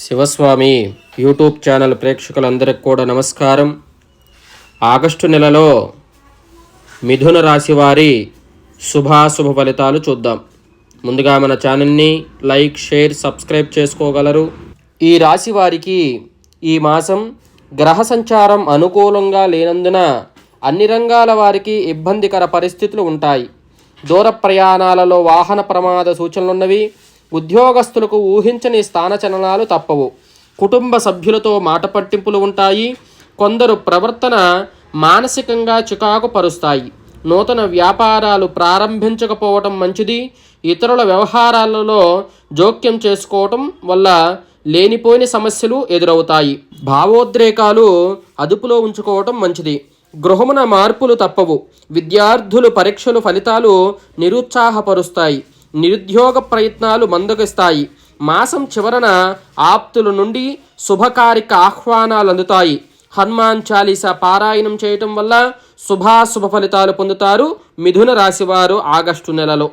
Shivaswami YouTube channel ప్రేక్షకులందరికీ కూడా నమస్కారం. ఆగస్టు నెలలో మిథున రాశి వారి శుభాశుభ ఫలితాలు చూద్దాం. ముందుగా మన ఛానల్ని లైక్, షేర్, సబ్స్క్రైబ్ చేసుకోగలరు. ఈ రాశి వారికి ఈ మాసం గ్రహ సంచారం అనుకూలంగా లేనందున అన్ని రంగాల వారికి ఇబ్బందికర పరిస్థితులు ఉంటాయి. దూర ప్రయాణాలలో వాహన ప్రమాద సూచనలున్నవి. ఉద్యోగస్తులకు ఊహించని స్థానచలనాలు తప్పవు. కుటుంబ సభ్యులతో మాట పట్టింపులు ఉంటాయి. కొందరు ప్రవర్తన మానసికంగా చికాకు పరుస్తాయి. నూతన వ్యాపారాలు ప్రారంభించకపోవటం మంచిది. ఇతరుల వ్యవహారాలలో జోక్యం చేసుకోవటం వల్ల లేనిపోయిన సమస్యలు ఎదురవుతాయి. భావోద్రేకాలు అదుపులో ఉంచుకోవటం మంచిది. గృహమున మార్పులు తప్పవు. విద్యార్థులు పరీక్షలు ఫలితాలు నిరుత్సాహపరుస్తాయి. నిరుద్యోగ ప్రయత్నాలు మందగిస్తాయి. మాసం చివరన ఆప్తుల నుండి శుభకార్యక ఆహ్వానాలు అందుతాయి. హనుమాన్ చాలీసా పారాయణం చేయటం వల్ల శుభాశుభ ఫలితాలు పొందుతారు మిథున రాశివారు ఆగస్టు నెలలో.